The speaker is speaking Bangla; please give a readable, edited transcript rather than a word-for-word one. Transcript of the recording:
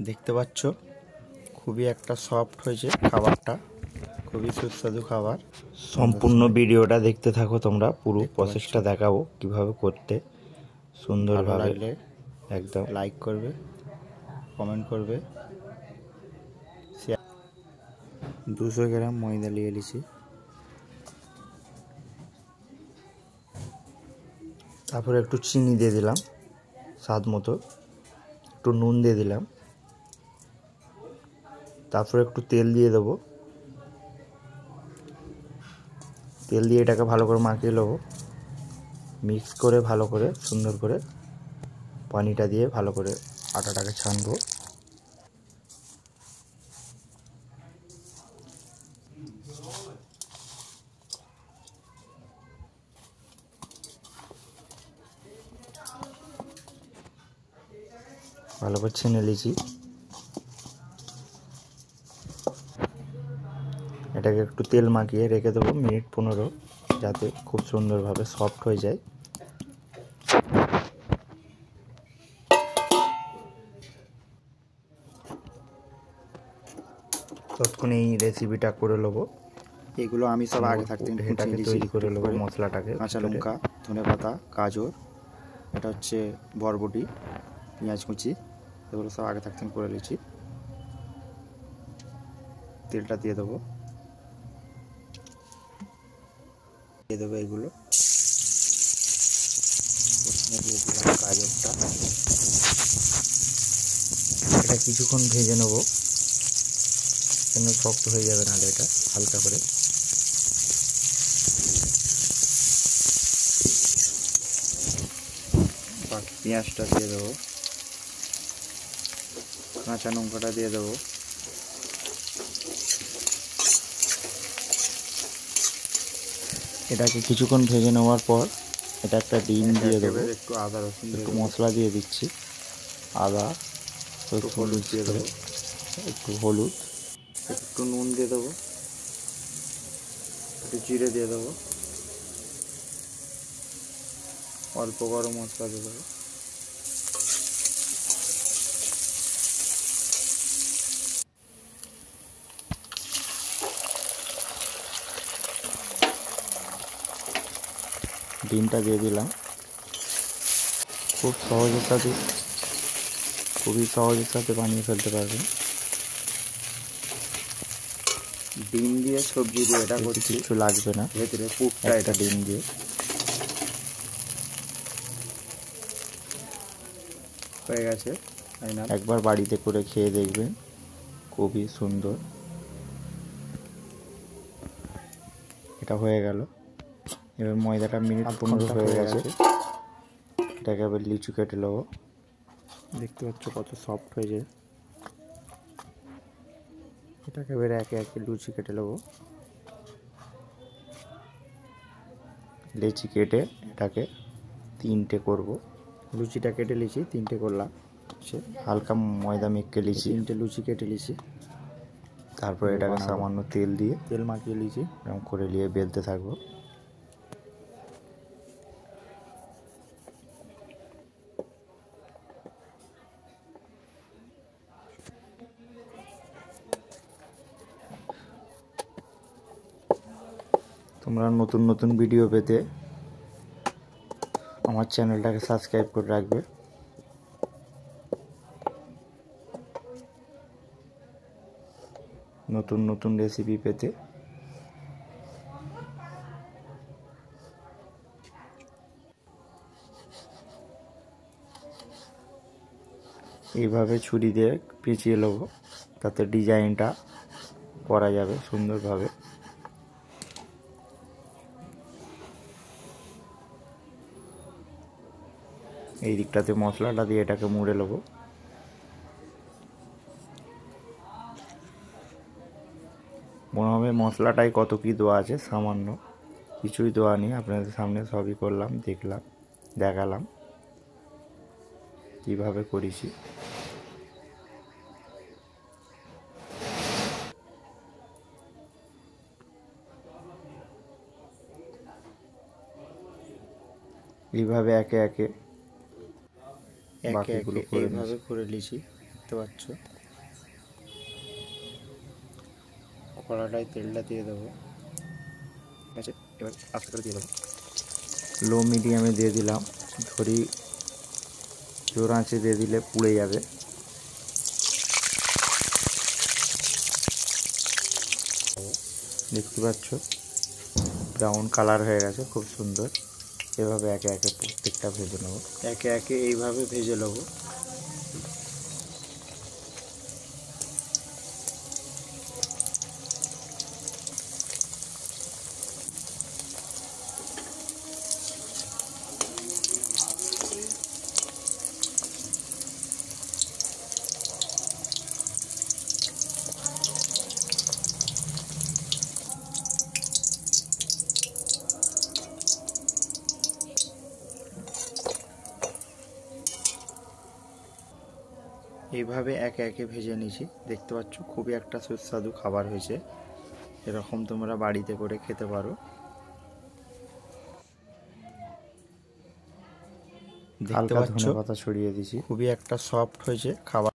দেখতে পাচ্ছ খুবই একটা সফট হয়েছে খাবারটা, খুবই সুস্বাদু খাবার। সম্পূর্ণ ভিডিওটা দেখতে থাকো তোমরা, পুরো প্রসেসটা দেখাবো কিভাবে করতে সুন্দরভাবে। একদম লাইক করবে, কমেন্ট করবে। 200 গ্রাম ময়দা নিয়ে নিয়েছি, তারপরে একটু চিনি দিয়ে দিলাম স্বাদ মতো, একটু নুন দিয়ে দিলাম, তারপরে একটু তেল দিয়ে দেবো। তেল দিয়ে এটাকে ভালো করে মাখিয়ে নেবো, মিক্স করে ভালো করে সুন্দর করে পানিটা দিয়ে ভালো করে আটাটাকে ছানবো। ভালো করে ছেনে নিয়েছি, এটাকে একটু তেল মাখিয়ে রেখে দেবো মিনিট 15, যাতে খুব সুন্দরভাবে সফট হয়ে যায়। ততক্ষণ এই রেসিপিটা করে নেবো। এগুলো আমি সব আগে থাকতে এটাকে তৈরি করে নেবো। মশলাটাকে কাঁচা লঙ্কা, ধনেপাতা, গাজর, এটা হচ্ছে বরবটি, পেঁয়াজ কুচি, এগুলো সব আগে থাকতে করে নিয়েছি। তেলটা দিয়ে দেবো, দিয়ে দেবো এগুলো, প্রথমে দিয়ে দিলাম গাজরটা। এটা কিছুক্ষণ ভেজে নেবো, যেন শক্ত হয়ে যাবে, নাহলে এটা হালকা করে। পেঁয়াজটা দিয়ে দেবো, কাঁচা লঙ্কাটা দিয়ে দেবো, এটাকে কিছুক্ষণ ভেজে নেওয়ার পর এটা একটা ডিম দিয়ে দেবো, একটু আদা রসুন, একটু মশলা দিয়ে দিচ্ছি, আদা একটু হলুদ দিয়ে দেবো, একটু হলুদ, একটু নুন দিয়ে দেবো, একটু জিরে দিয়ে দেবো, অল্প গরম মশলা দিয়ে দেবো। ডিমটা দিয়ে দিলাম। খুব সহজের সাথে, খুবই সহজের সাথে বানিয়ে ফেলতে পারবেন। ডিম দিয়ে সবজি দিয়ে এটা করছি, কিছু লাগবে না, ভেতরে পুরটা এটা ডিম দিয়ে। হয়ে গেছে, একবার বাড়িতে করে খেয়ে দেখবেন, খুবই সুন্দর। এটা হয়ে গেল। এবার ময়দাটা মিনিট 15 হয়ে গেছে, এটাকে আবার লিচু কেটে নেবো। দেখতে পাচ্ছ কত সফট হয়েছে। এটাকে এবার একে একে লুচি কেটে নেবো। লিচি কেটে এটাকে 3টে করব। লুচিটা কেটে লিচি 3টে করলাম, সে হালকা ময়দা মেখে লিচি 3টে লুচি কেটে লিচি। তারপরে এটাকে সামান্য তেল দিয়ে তেল মাখিয়ে লিচি এরকম করে নিয়ে বেলতে থাকবো। তোমরা নতুন নতুন ভিডিও পেতে আমার চ্যানেলটাকে সাবস্ক্রাইব করে রাখবে। নতুন নতুন রেসিপি পেতে এইভাবে ছুরি দিয়ে পেঁচিয়ে নেবো, তাতে ডিজাইনটা করা যাবে সুন্দরভাবে। এই দিকটাতে মশলাটা দিয়ে এটাকে মুড়ে নেবো। মনে হবে মশলাটাই কত কি দেওয়া আছে, সামান্য, কিছুই দেওয়া নেই। আপনাদের সামনে সবই করলাম, দেখলাম, দেখালাম কীভাবে করেছি। এইভাবে একে একে বাকিগুলো করে নিয়েছি। দেখতে পাচ্ছ। কড়াটায় তেলটা দিয়ে দেবো, ঠিক আছে। এবার আস্তে করে দিয়ে দেবো, লো মিডিয়ামে দিয়ে দিলাম। ঝুরি জোর আঁচে দিয়ে দিলে পুড়ে যাবে। দেখতে পাচ্ছ ব্রাউন কালার হয়ে গেছে, খুব সুন্দর। এভাবে একে একে প্রত্যেকটা ভেজে নেবো, একে একে এইভাবে ভেজে নেবো। এইভাবে একে একে ভেজে নিয়েছি, দেখতে পাচ্ছ। খুবই একটা সুস্বাদু খাবার হয়েছে। এরকম তোমরা বাড়িতে করে খেতে পারো। হালকা ধনেপাতা ছড়িয়ে দিয়েছি, খুবই একটা সফট হয়েছে খাবার।